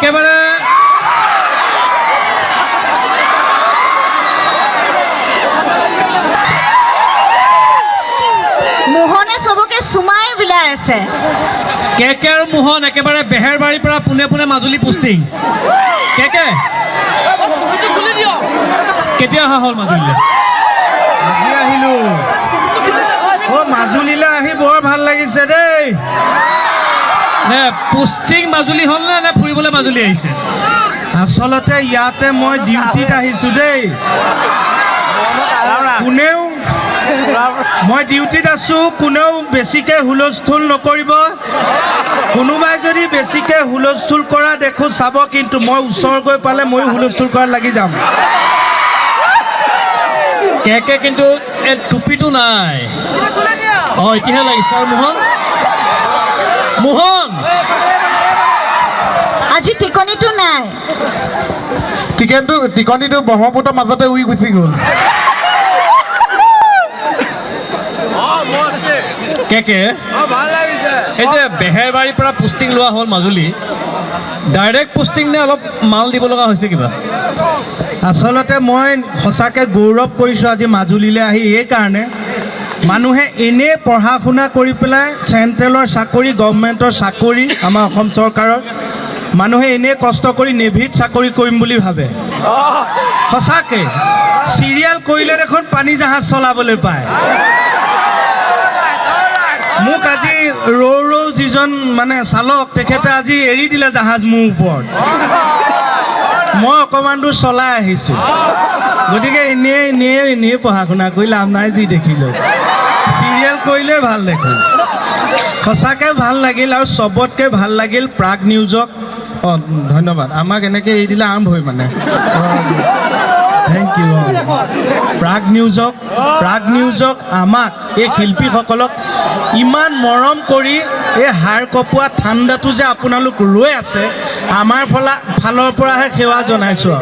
একেবাৰে মোহনে চবকে চুমাই বিলাই আছে। কেকে আৰু মোহন একেবাৰে বেহেৰবাৰীৰ পৰা পোনে পোনে মাজুলী পোষ্টিং। কেকে কেতিয়া অহা হ'ল মাজুলীলৈ? আজি আহিলো। মাজুলীলৈ আহি বৰ ভাল লাগিছে দেই। নে পোষ্টিং মাজুলী হ'ল নে ফুৰিবলৈ মাজুলী আহিছে? আচলতে ইয়াতে মই ডিউটিত আহিছোঁ দেই। কোনেও মই ডিউটিত আছোঁ, কোনেও বেছিকৈ হুলস্থুল নকৰিব। কোনোবাই যদি বেছিকৈ হুলস্থুল কৰা দেখোঁ চাব, কিন্তু মই ওচৰ গৈ পালে ময়ো হুলস্থুল কৰাত লাগি যাম। কেকে কিন্তু এই টুপিটো নাই। অঁ এতিয়াহে লাগিছে। আৰু মোহন মোহন আজি টিকনিটো নাই। টিকনিটো ব্ৰহ্মপুত্ৰৰ মাজতে উৰি গুচি গ'ল। কেকে এই যে বেহেৰবাৰীৰ পৰা পোষ্টিং লোৱা হ'ল মাজুলী, ডাইৰেক্ট পোষ্টিং নে অলপ মাল দিব লগা হৈছে কিবা? আচলতে মই সঁচাকৈ গৌৰৱ কৰিছোঁ আজি মাজুলীলৈ আহি। এইকাৰণে মানুহে এনেই পঢ়া শুনা কৰি পেলাই চেণ্ট্ৰেলৰ চাকৰি, গভৰ্ণমেণ্টৰ চাকৰি, আমাৰ অসম চৰকাৰৰ মানুহে এনেই কষ্ট কৰি নেভিত চাকৰি কৰিম বুলি ভাবে। সঁচাকৈ চিৰিয়েল কৰিলে দেখোন পানী জাহাজ চলাবলৈ পায়। মোক আজি ৰৌ যিজন মানে চালক, তেখেতে আজি এৰি দিলে জাহাজ মোৰ ওপৰত। মই অকণমান দূৰ চলাই আহিছোঁ। গতিকে এনেই পঢ়া শুনা কৰি লাভ নাই। যি দেখিলোঁ চিৰিয়েল কৰিলে ভাল দেখোন। সঁচাকৈ ভাল লাগিল। আৰু চবতকৈ ভাল লাগিল প্ৰাগ নিউজক। অঁ ধন্যবাদ। আমাক এনেকৈ এৰি দিলে আৰম্ভই মানে। Thank U. প্ৰাগ নিউজক আমাক এই শিল্পীসকলক ইমান মৰম কৰি এই হাৰ কপোৱা ঠাণ্ডাটো যে আপোনালোক ৰৈ আছে, আমাৰ ফালৰ পৰাহে সেৱা জনাইছোঁ।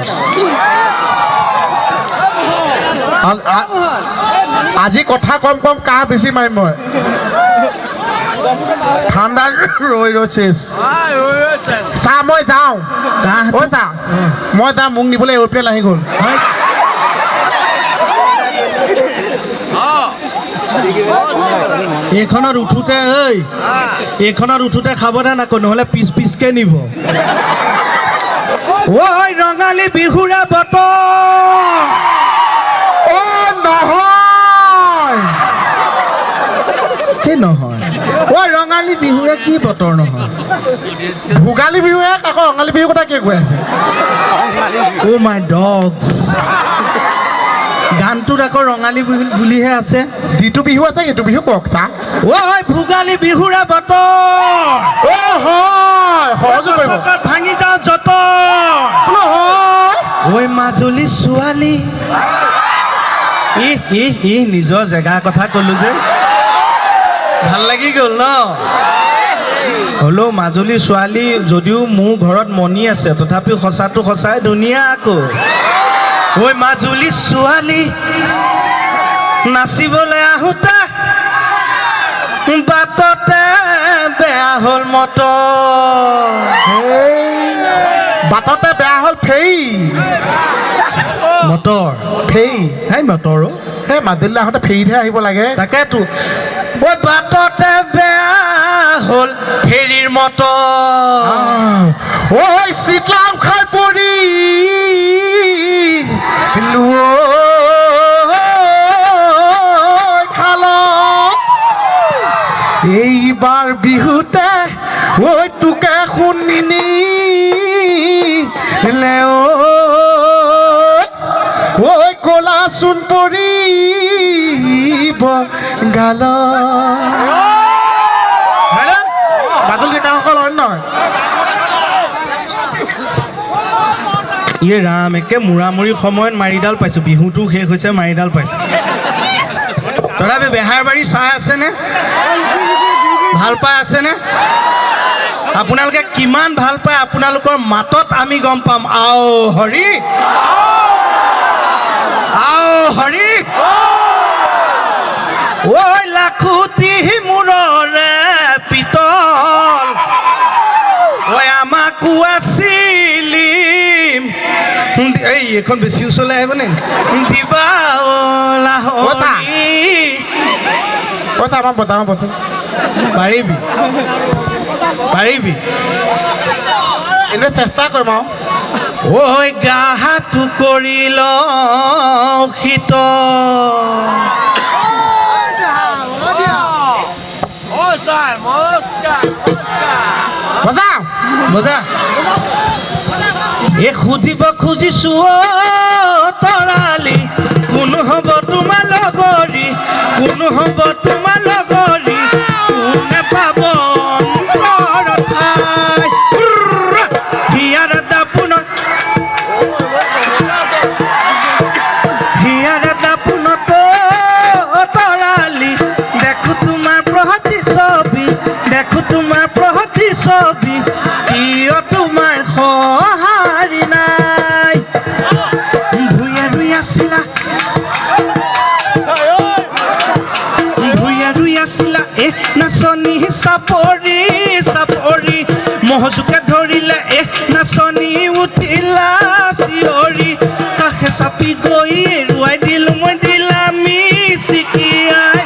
আজি কথা কম কাহ বেছি মাৰিম মই। ঠাণ্ডা ৰৈ চেছ চাহ। মই যাওঁ মোক নিবলৈ এৰোপ্লেন আহি গ'ল। এইখনত উঠোতে সাৱধান আকৌ, নহ'লে পিছকৈ নিব। ঐ ৰঙালী বিহুৰে বতৰ। কি নহয়? ঐ ৰঙালী বিহুৰে কি বতৰ নহয়? ভোগালী বিহুহে আকৌ ৰঙালী বিহুৰ কথা কি কৈ আছে? অ' মাই ডগছ। গানটোত আকৌ ৰঙালী বিহু বুলিহে আছে। যিটো বিহু আছে সেইটো বিহু কওক চা। ঐ ভোগালী বিহুৰে বতৰ। ভাঙি যাওঁ যত। ঐ মাজুলী ছোৱালী। নিজৰ জেগাৰ কথা ক'লো যে ভাল লাগি গ'ল ন। হ'লেও মাজুলী ছোৱালী যদিও মোৰ ঘৰত মণি আছে, তথাপিও সঁচাটো সঁচাই ধুনীয়া আকৌ। ঐ মাজুলী ছোৱালী নাচিবলৈ আহোঁতে বাটতে বেয়া হ'ল বাটতে বেয়া হ'ল মটৰ। সেই মটৰ সেই মাজুলীলৈ আহোঁতে ফেৰীতহে আহিব লাগে। তাকেতো। ঐ বাটতে বেয়া হ'ল ফেৰীৰ মটৰ। ঐ চিতলাম খাই পৰি এইবাৰ বিহুতে ঐ তোকে শুনিনি ঐ কলা চোন পৰিব গাল। মাজুলী ডেকাসকল হয় নহয়? ৰাম, একে মূৰামূৰি সময়ত মাৰিডাল পাইছোঁ। বিহুটো শেষ হৈছে, মাৰিডাল পাইছোঁ। তথাপি বেহাৰবাৰী চাই আছেনে? ভাল পাই আছেনে? আপোনালোকে কিমান ভাল পায় আপোনালোকৰ মাতত আমি গম পাম। আও হৰি, আও হৰি। ঐ লাখুটি মূৰৰে পিতল, ঐ আমাকো আছিল মাইকখন বেছি ওচৰলৈ আহিব নে দিবা বতা আমাৰ বজাওঁ বচোন পাৰিবি পাৰিবি এনেই চেষ্টা কৰিম আৰু ঐ গাহাটো কৰি ল শীত বজাওঁ মজা এই সুধিব খুজিছো তৰালি কোন হ'ব তোমাৰ লগৰী কোন হ'ব তোমাৰ লগৰী কোনে পাব অন্তৰৰ ঠাই হিয়াৰ দাপোনত তৰালি দেখো তোমাৰ প্ৰহতি ছবি কিয় তোমাৰ সঁহাৰি নাই ভূঞা ৰুই আছিলা নাচনী চাপৰি মহজোকে ধৰিলে নাচনী উঠিলা চিঞৰি কাষে চাপি গৈ এৰুৱাই দিলো মই দিলামি চিকিয়াই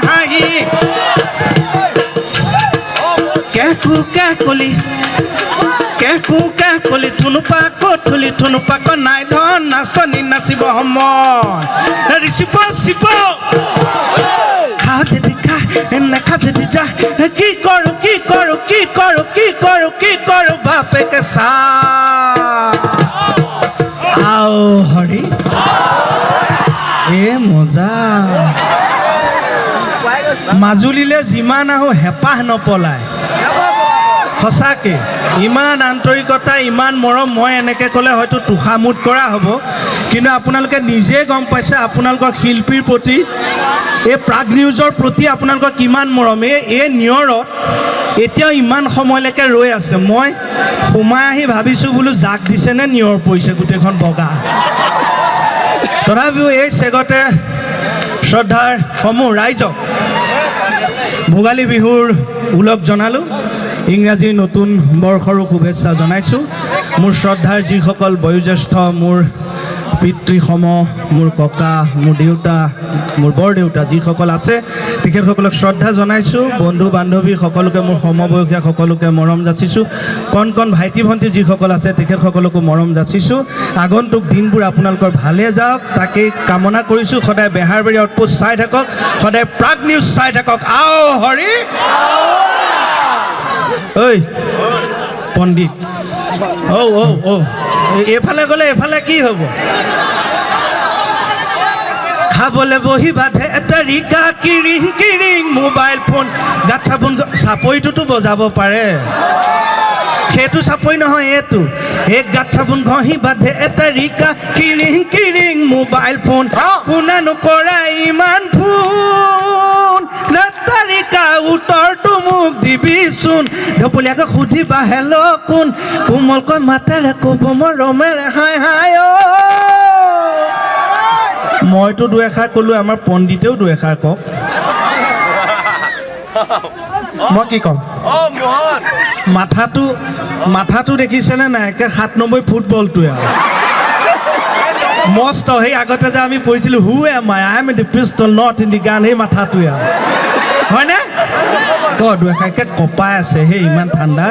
হাঁহি কেহ কলি থুনুপাক নাই ধন নাচনী নাচিব সময় ৰিচিপ খা যদি খা নেখা যদি যা কি কৰো বাপেকে চা আও হৰি মজা মাজুলীলৈ যিমান আহোঁ হেঁপাহ নপলায় সঁচাকৈ ইমান আন্তৰিকতা ইমান মৰম মই এনেকৈ ক'লে হয়তো তোষামোদ কৰা হ'ব কিন্তু আপোনালোকে নিজে গম পাইছে আপোনালোকৰ শিল্পীৰ প্ৰতি এই প্ৰাগ নিউজৰ প্ৰতি আপোনালোকৰ কিমান মৰম এই নিয়ৰত এতিয়াও ইমান সময়লৈকে ৰৈ আছে মই সোমাই আহি ভাবিছোঁ বোলো জাক দিছেনে নিয়ৰ পৰিছে গোটেইখন বগা তথাপিও এই চেগতে শ্ৰদ্ধাৰ সমূহ ৰাইজক ভোগালী বিহুৰ ওলগ জনালোঁ ইংৰাজী নতুন বৰ্ষৰো শুভেচ্ছা জনাইছোঁ মোৰ শ্ৰদ্ধাৰ যিসকল বয়োজ্যেষ্ঠ মোৰ পিতৃসম মোৰ ককা মোৰ দেউতা মোৰ বৰদেউতা যিসকল আছে তেখেতসকলক শ্ৰদ্ধা জনাইছোঁ বন্ধু বান্ধৱী সকলোকে মোৰ সমবয়সীয়া সকলোকে মৰম যাচিছোঁ কণ ভাইটি ভণ্টি যিসকল আছে তেখেতসকলকো মৰম যাচিছোঁ আগন্তুক দিনবোৰ আপোনালোকৰ ভালে যাওক তাকেই কামনা কৰিছোঁ সদায় বেহাৰবাৰী আউটপোষ্ট চাই থাকক সদায় প্ৰাগ নিউজ চাই থাকক আও হৰি ঐ পণ্ডিত এইফালে গ'লে এইফালে কি হ'ব খাবলৈ বহি বান্ধে এটা ৰিকা কিৰিং মোবাইল ফোন গাত চাবোন চাপৰিটোতো বজাব পাৰে সেইটো চাপৰি নহয় এইটো এক গাত চাবোন ঘঁহি বান্ধে এটা ৰিকা কিৰিং মোবাইল ফোন কোনে নকৰে ইমান ফোন তাৰিকা উত্তৰটো মোক দিবিচোন ঢপলীয়াকৈ সুধিবা হেল্ল' কোন কোমলকৈ মাতেৰে ক'ব মৰমেৰে হাই মইতো দুএষাৰ ক'লোঁ আমাৰ পণ্ডিতেও দুএষাৰ কওক মই কি ক'ম মাথাটো দেখিছেনে নাই একে 97 ফুটবলটোৱে আৰু মস্ত সেই আগতে যে আমি পঢ়িছিলোঁ who am I am in the pistol not in the গান সেই মাথাটোৱে আৰু হয়নে দুএষাৰকৈ কপাই আছে সেই ইমান ঠাণ্ডা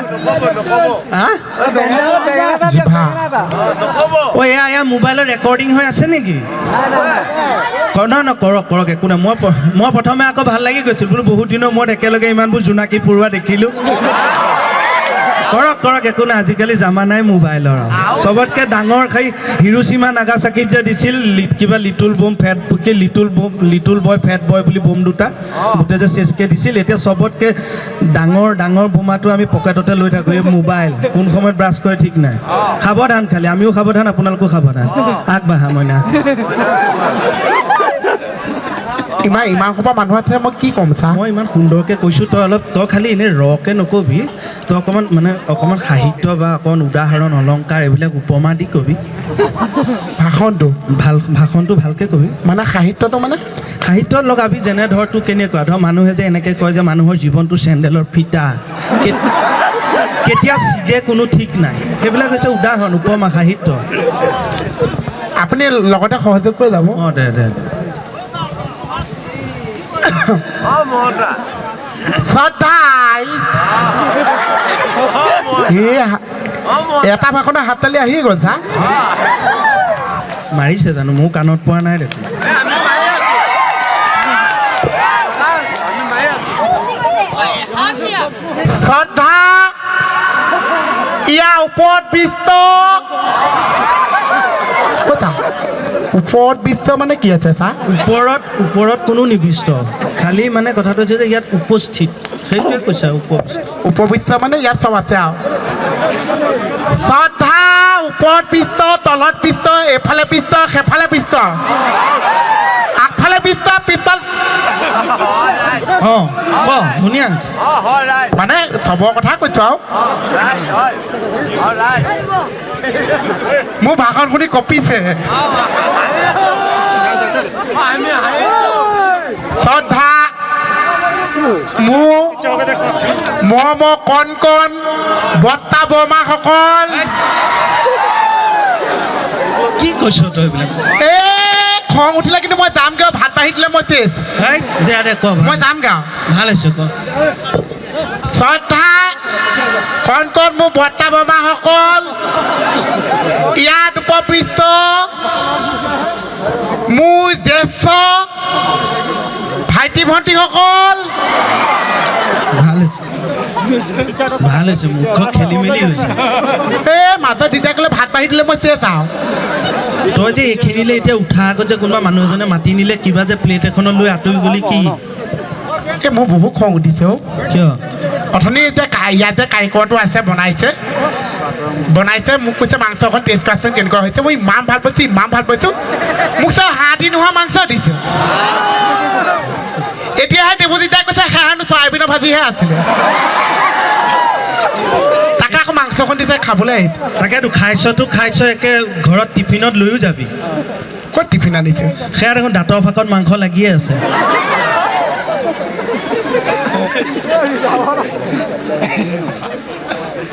এয়া মোবাইলত ৰেকৰ্ডিং হৈ আছে নেকি নহয় কৰক একো নাই মই প্ৰথমে আকৌ ভাল লাগি গৈছিল বোলো বহুত দিনৰ মূৰত একেলগে ইমানবোৰ জোনাকী পৰুৱা দেখিলোঁ কৰক একো নাই আজিকালি জামানাই মোবাইলৰ চবতকৈ ডাঙৰ খাই হিৰোচিমা নাগাচাকিত যে দিছিল কিবা লিটল বয় ফেট বয় বুলি বোম দুটা গোটেই যে চেচকৈ দিছিল এতিয়া চবতকৈ ডাঙৰ বোমাটো আমি পকেটতে লৈ থাকোঁ এই মোবাইল কোন সময়ত ব্ৰাছ কৰে ঠিক নাই সাৱধান খালি আমিও সাৱধান আপোনালোকো সাৱধান আগবাঢ়া মইনা ইমান সোপা মানুহ আছে মই কি ক'ম চা মই ইমান সুন্দৰকৈ কৈছোঁ তই খালি এনেই ৰকৈ নকবি তই অকণমান সাহিত্য বা অকণমান উদাহৰণ অলংকাৰ এইবিলাক উপমা দি কবি ভাষণটো ভালকৈ কবি মানে সাহিত্যটো মানে সাহিত্যত লগাবি যেনে ধৰ তোৰ কেনেকুৱা ধৰ মানুহে যে এনেকৈ কয় যে মানুহৰ জীৱনটো চেণ্ডেলৰ ফিটা কেতিয়া ছিগে কোনো ঠিক নাই সেইবিলাক হৈছে উদাহৰণ উপমা সাহিত্য আপুনি লগতে সহযোগ কৰি যাব অঁ দে সদায় এটা ভাষণে হাত তালি আহি গ'ল চা মাৰিছে জানো মোৰ কাণত পোৱা নাই দেখোন শ্ৰদ্ধা ইয়াৰ ওপৰত বিশ্ব ওপৰত বিশ্ব মানে কি আছে চা ওপৰত কোনো নিৰ্দিষ্ট খালি মানে কথাটো হৈছে যে ইয়াত উপস্থিত সেইটোৱে কৈছে উপবিশ্ব মানে ইয়াত চব আছে আৰু শ্ৰদ্ধা ওপৰত বিশ্ব তলত বিশ্ব এফালে বিশ্ব সেফালে বিশ্ব আগফালে বিশ্ব পিছফাল অঁ ক ধুনীয়া মানে চবৰ কথা কৈছো আৰু মোৰ ভাষণ শুনি কঁপিছে শ্ৰদ্ধা মোৰ মৰমৰ কণ কণ বৰ্তা বৰমাসকল কি কৈছ তই এইবিলাক খং উঠিলে কিন্তু মই যামগৈ ভাত বাঢ়ি দিলে মই চেচ দে ক মই যামগৈ ভাল হৈছে ক শ্ৰদ্ধা কণ কণ মোৰ বৰ্তা বৰমাসকল ইয়াত উপবিষ্ট মোৰ জ্যেষ্ঠ ভাইটি ভণ্টিসকল ভাল হৈছে মুখ খেলি মেলি হৈছে মাজত তেতিয়া ক'লে ভাত বাঢ়ি দিলে মই চেচ আৰু তই যে এইখিনিলে এতিয়া উঠাৰ আগত যে কোনোবা মানুহ এজনে মাতি নিলে কিবা যে প্লেট এখনত লৈ আঁতৰি গ'লি কি মোৰ বহুত খং উঠিছে কিয় অথনি এতিয়া ইয়াত যে কাৰিকৰটো আছে বনাইছে মোক কৈছে মাংসখন টেষ্ট কৰাচোন কেনেকুৱা হৈছে মই ইমান ভাল পাইছোঁ মোক চব হাঁহি নোহোৱা মাংস দিছে এতিয়াহে দেৱজিতাই কৈছে সেহানো চয়াবিনৰ ভাজিহে আছিলে তাকে আকৌ মাংসখন দিছে খাবলৈ আহিছে তাকেতো খাইছ একে ঘৰত টিফিনত লৈও যাবি ক'ত টিফিন আনিছে সেয়া দেখোন দাঁতৰ ফাঁকত মাংস লাগিয়ে আছে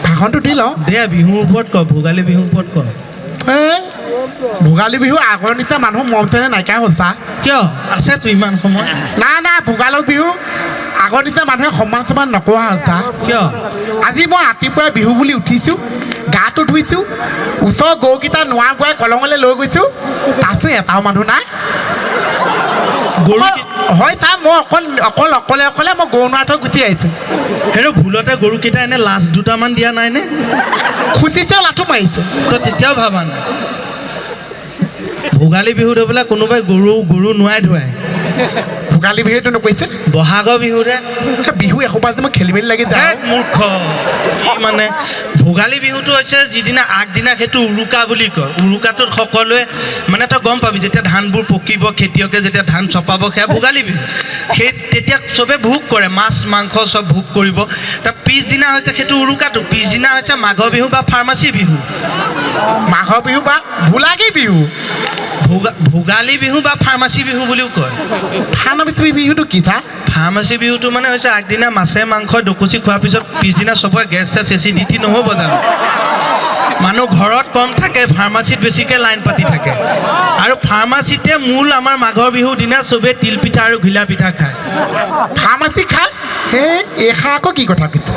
ভাষণটো দি লওঁ দে বিহুৰ ওপৰত ক ভোগালী বিহুৰ ওপৰত ক ভোগালী বিহু আগৰ নিচিনা মানুহ মৰম চেনেহ নাইকিয়া হ'ল চা কিয় আছেতো ইমান সময় নাই ভোগালী বিহু আগৰ নিচিনা মানুহে সমান চমান নকৰা হ'ল চা কিয় আজি মই ৰাতিপুৱাই বিহু বুলি উঠিছোঁ গাটো ধুইছোঁ ওচৰৰ গৰুকেইটা নোৱা বোৱাই কলঙলৈ লৈ গৈছোঁ তাৰপিছত এটাও মানুহ নাই হয় চা মই অকলে মই গৰু নোৱা থৈ গুচি আহিছোঁ সেইটো ভুলতে গৰুকেইটা এনে লাষ্ট দুটামান দিয়া নাইনে খুচিছে লাঠু মাৰিছে তই তেতিয়াও ভাবা নাই ভোগালী বিহুত বোলে কোনোবাই গৰু নোৱাই ধুৱাই ভোগালী বিহুটো নকৈছে বহাগৰ বিহুৰে বিহু এসোপা যে মই খেলি মেলি লাগি যায় মূৰ্খ মানে ভোগালী বিহুটো হৈছে যিদিনা আগদিনা সেইটো উৰুকা বুলি কয় উৰুকাটোত সকলোৱে মানে তই গম পাবি যেতিয়া ধানবোৰ পকিব খেতিয়কে যেতিয়া ধান চপাব সেয়া ভোগালী বিহু সেই তেতিয়া চবে ভোগ কৰে মাছ মাংস চব ভোগ কৰিব তাৰ পিছদিনা হৈছে সেইটো উৰুকাটো পিছদিনা হৈছে মাঘৰ বিহু বা ফাৰ্মাচী বিহু মাঘৰ বিহু বা ভোলাগী বিহু ভোগালী বিহু বা ফাৰ্মাচী বিহু বুলিও কয় ফাৰ্মাচী বিহুটো কি চা ফাৰ্মাচী বিহুটো মানে হৈছে আগদিনা মাছে মাংস দুকুচি খোৱাৰ পিছত পিছদিনা চবৰে গেছ চেছ এচি ডিটি নহ'ব জানো মানুহ ঘৰত কম থাকে ফাৰ্মাচীত বেছিকৈ লাইন পাতি থাকে আৰু ফাৰ্মাচীতে মূল আমাৰ মাঘৰ বিহুৰ দিনা চবেই তিল পিঠা আৰু ঘিলা পিঠা খায় ফাৰ্মাচী খায় এইষা আকৌ কি কথা কৈছে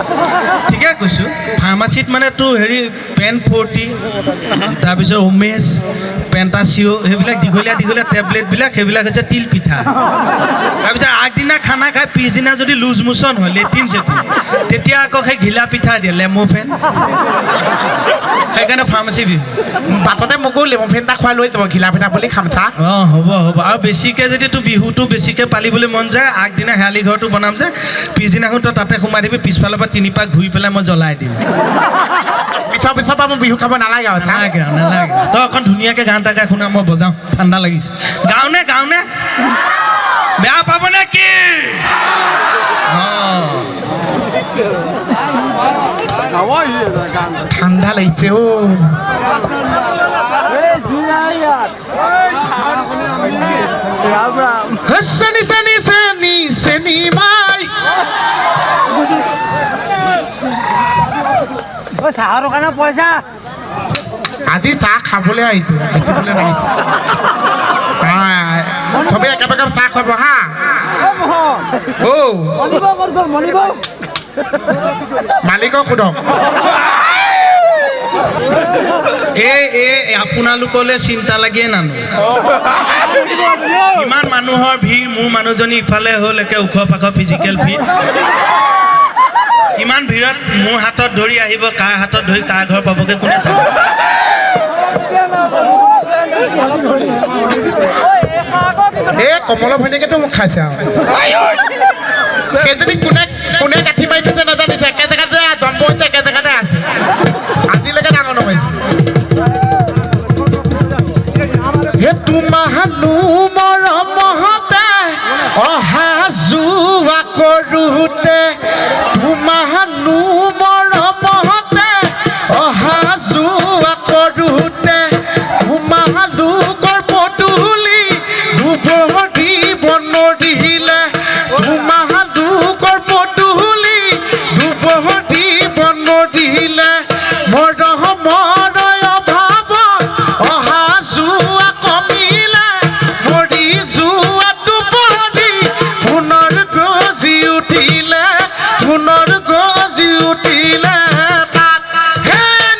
ঠিকে কৈছোঁ ফাৰ্মাচীত মানে তোৰ হেৰি পেন 40 তাৰপিছত উমেশ পেণ্টাচিঅ' সেইবিলাক দীঘলীয়া টেবলেটবিলাক সেইবিলাক হৈছে তিল পিঠা তাৰপিছত আগদিনা খানা খাই পিছদিনা যদি লুজ মোচন হয় লেট্ৰিন চেট্ৰিন তেতিয়া আকৌ সেই ঘিলা পিঠা দিয়ে লেম'ফেন সেইকাৰণে ফাৰ্মাচী বিহু বাটতে মোকো লেম'ফেন এটা খুৱাই লৈ যাব ঘিলা পিঠা বুলি খাম চা অঁ হ'ব আৰু বেছিকৈ যদি তোৰ বিহুটো বেছিকৈ পালিবলৈ মন যায় আগদিনা হেৰালি ঘৰটো বনাম যে পিছদিনাখন তই তাতে সোমাই দিবি পিছফালৰ পৰা 3 পাক ঘূৰি পেলাই মই জ্বলাই দিম পিছৰ পৰা মই বিহু খাব নালাগে আৰু নালাগে তই অকণ ধুনীয়াকৈ গান এটা গাই শুনা মই বজাওঁ ঠাণ্ডা লাগিছে গাওঁনে বেয়া পাব নে কি ঠাণ্ডা লাগিছে চেনি মাই চাহৰ দোকানৰ পইচা আজি চাহ খাবলৈ আহিছোঁ বেচিবলৈ নাহিছোঁ চবেই একেবাৰে চাহ খুৱাব হা মালিকক সোধক আপোনালোকলৈ চিন্তা লাগিয়ে নানো ইমান মানুহৰ ভিৰ মোৰ মানুহজনী ইফালে হ'ল একে ওখ পাখ ফিজিকেল ভিৰ ইমান ভিৰত মোৰ হাতত ধৰি আহিব কাৰ হাতত ধৰি কাৰ ঘৰ পাবগৈ কোনে চাব এই কমলৰ ভৈনীয়েকেতো মোক খাইছে আৰু সেইজনী কোনে কোনে গাঁঠি মাৰি থৈছে নাজানিছে একে জেগাতে জন্ম হৈছে একে জেগাতে আছে আজিলৈকে ডাঙৰ নমাইছে হে তোমাহানো মৰমহতে অহা যোৱা কৰোঁতে তোমাহানো মৰমহতে অহা যোৱা কৰোঁতে তোমালোকৰ পদূলি দুবৰিব নদিলে তোমালোকৰ পদূলি দুবৰিব নদিলে মৰমৰ অভাৱত অহা যোৱা কমিলে মৰি যোৱাটো বহি পুনৰ গজি উঠিলে পুনৰ গজি উঠিলে তাত হেন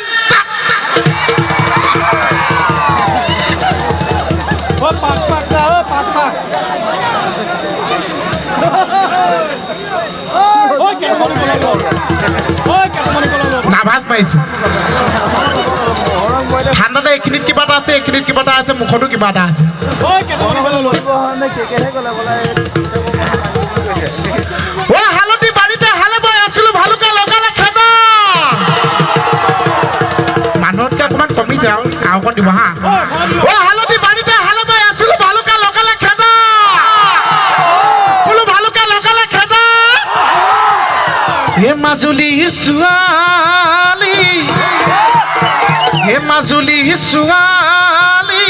নাভাজ পাইছোঁ ঠাণ্ডাতে এইখিনিত কিবা এটা আছে এইখিনিত কিবা এটা আছে মুখতো কিবা এটা আছে অ হালধি বাৰীতে হালে বৈ আছিলো ভালুকে লগালে খেদা মানুহতকে অকণমান কমিছে আৰু অকণ দিব হা অ হালধি বাৰীতে হালে বৈ আছিলো ভালুকে লগালে খেদা বোলো ভালুকে লগালে খেদা হে মাজুলীৰ ছোৱালী হে মাজুলীৰ ছোৱালী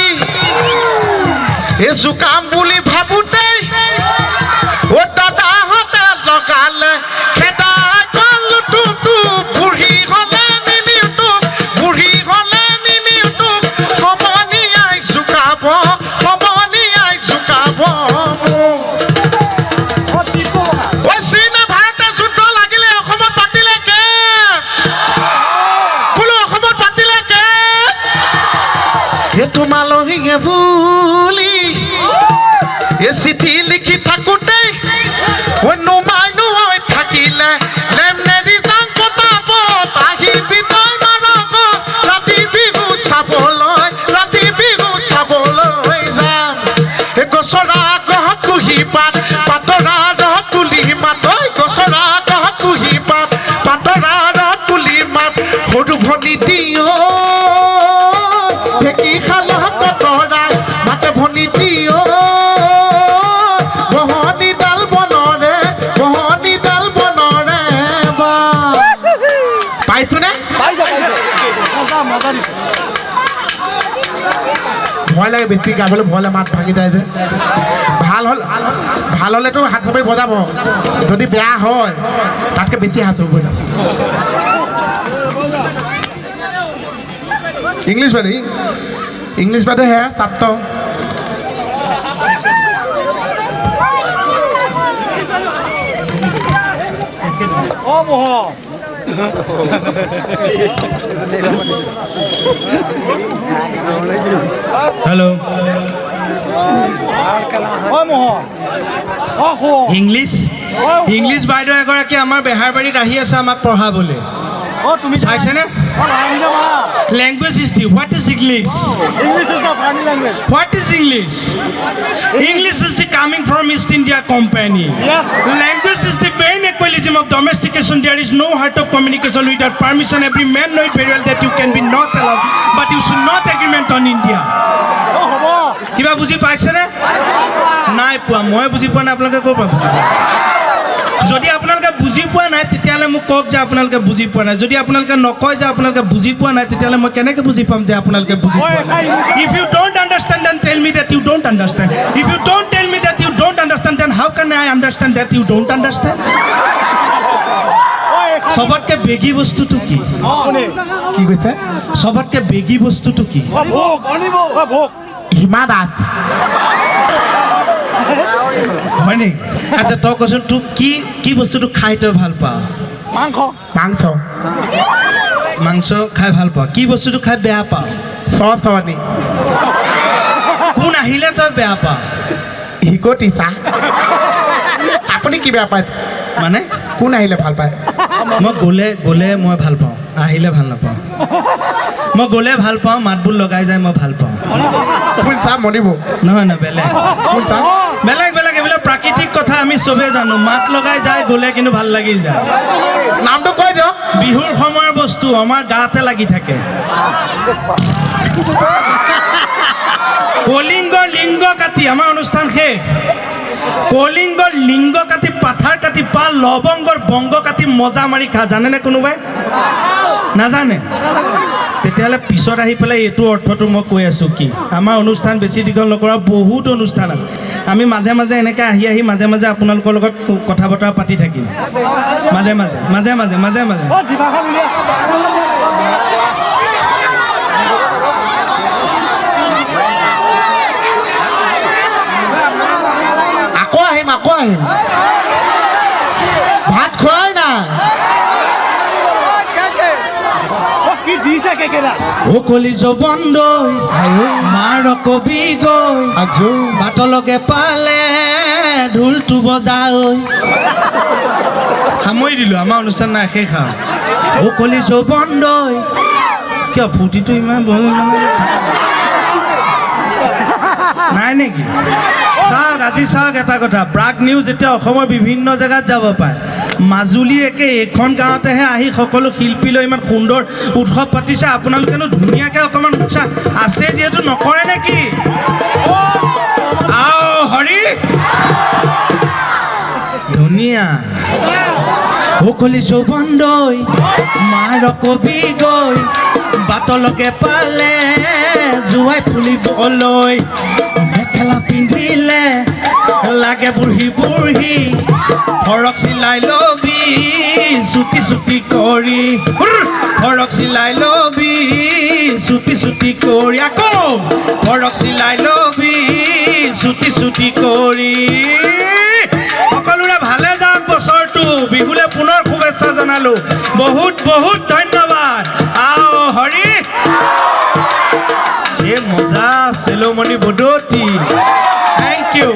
এজু কাম বুলি ভাবোঁতেই অ দাদাহঁতে লগালে খেদা কলটো বুঢ়ী হ'লে নিনিউটো বুঢ়ী হ'লে নিনিউটো সমনীয়াই জোকাব সমনীয়াই জোকাব চীনে ভাৰতে যুদ্ধ লাগিলে অসমত পাতিলে কে বোলো অসমত পাতিলে কে তোমালোকে বুলি এ চিঠি লিখি থাকোঁতেই নোমাই নোমাই থাকিলে লেমনেৰি যাং পতাব আহিবি তই মাৰব ৰাতি বিহু চাবলৈ যাম গছৰা গহত কুহি পাত পাতৰা ৰহত তুলি মাত গছৰা গহত কুহি পাত পাতৰা ৰহত তুলি মাত সৰু ভনী দিয় ঢেঁকী খালহ কতৰাই মাতে ভনী দিয় বহনি ডাল বনৰে বা পাইছোনে ভয় লাগে বেছি গাবলৈ ভয় লাগে মাত ভাঙি যায় যে ভাল হ'লেতো হাত ভৰি বজাব যদি বেয়া হয় তাতকৈ বেছি হাত ভৰি বজাব ইংলিছ বাইদেউ হে তাত হেল্ল' ইংলিছ বাইদেউ এগৰাকী আমাৰ বেহাৰবাৰীত আহি আছে আমাক পঢ়াবলৈ তুমি চাইছেনে Language is the what is English? English is the funny language. What is English? English is the coming from East India Company. Yes. Language is the main equilibrium of domestication. There is no heart of communication without permission. Every man knows very well that you can be not allowed, but you should not agreement on India. কিবা বুজি পাইছেনে নাই পোৱা মই বুজি পোৱা নাই আপোনালোকে ক'ৰ পৰা বুজি যদি আপোনালোকে বুজি পোৱা নাই তেতিয়াহ'লে মোক কওক যে আপোনালোকে বুজি পোৱা নাই যদি আপোনালোকে নকয় যে আপোনালোকে বুজি পোৱা নাই তেতিয়াহ'লে মই কেনেকৈ বুজি পাম যে আপোনালোকে বুজি পোৱা নাই if you don't understand then tell me that you don't understand if you don't tell me that you don't understand then how can I understand that you don't understand চবতকে বেগী বস্তুটো কি কি কৈছে চবতকে বেগী বস্তুটো কি ভোগ অনিব ভোগ হিমা দাস হয় নেকি আচ্ছা তই কচোন তোক কি বস্তুটো খাই তই ভাল পাৱ মাংস মাংস মাংস খাই ভাল পাৱ কি বস্তুটো খাই বেয়া পাৱ চনি কোন আহিলে তই বেয়া পাৱ হিকটিছা আপুনি কি বেয়া পায় মানে কোন আহিলে ভাল পায় মই গ'লে মই ভাল পাওঁ আহিলে ভাল নাপাওঁ মই গ'লে ভাল পাওঁ মাতবোৰ লগাই যায় মই ভাল পাওঁ কোন চা মনিব নহয় বেলেগ কোন চা বেলেগ এইবিলাক প্ৰাকৃতিক কথা আমি চবেই জানো মাত লগাই যায় গ'লে কিন্তু ভাল লাগি যায় নামটো কৈ দিয়ক বিহুৰ সময়ৰ বস্তু আমাৰ গাতে লাগি থাকে কলিংগৰ লিংগ কাটি আমাৰ অনুষ্ঠান শেষ কলিংগৰ লিংগ কাটি পাথাৰ কাটি পাল লৱংগৰ বংগ কাটি মজা মাৰি খা জানেনে কোনোবাই নাজানে তেতিয়াহ'লে পিছত আহি পেলাই এইটো অৰ্থটো মই কৈ আছোঁ কি আমাৰ অনুষ্ঠান বেছি দীঘল নকৰা বহুত অনুষ্ঠান আছে আমি মাজে মাজে এনেকৈ আহি মাজে মাজে আপোনালোকৰ লগত কথা বতৰা পাতি থাকিম মাজে অ জিভাখন উলিয়া আকৌ আহিম ভাত খোৱাই নাই কি দিছে কেকেৰা ও কলিজ বন্ধই মাৰ কবি গৈ আজো বাটলকে পালে ঢোলটো বজাই সামৰি দিলোঁ আমাৰ অনুষ্ঠান নাই শেষ আৰু ও কলিজ বন্ধই কিয় ফূৰ্তিটো ইমান নাই নেকি চাওক এটা কথা প্ৰাগ নিউজ এতিয়া অসমৰ বিভিন্ন জেগাত যাব পাৰে মাজুলীৰ একে এইখন গাঁৱতেহে আহি সকলো শিল্পী লৈ ইমান সুন্দৰ উৎসৱ পাতিছে আপোনালোকেনো ধুনীয়াকৈ অকণমান উৎসাহ আছে যিহেতু নকৰে নেকি আও হৰি ধুনীয়া সকলি যৌবন্দৈ মাৰ কবি গৈ বাটলকে পালে জোৱাই ফুলিবলৈ মেখেলা পিন্ধিলে লাগে বুঢ়ী ফৰক চিলাই লবি চুটি কৰি ফৰক চিলাই লবি চুটি কৰি আকৌ ফৰক চিলাই লবি চুটি কৰি সকলোৰে ভালে যাওক বছৰটো বিহুলে পুনৰ শুভেচ্ছা জনালো বহুত ধন্যবাদ আও হৰি এই মজা চেলোমণি বদতি থেংক ইউ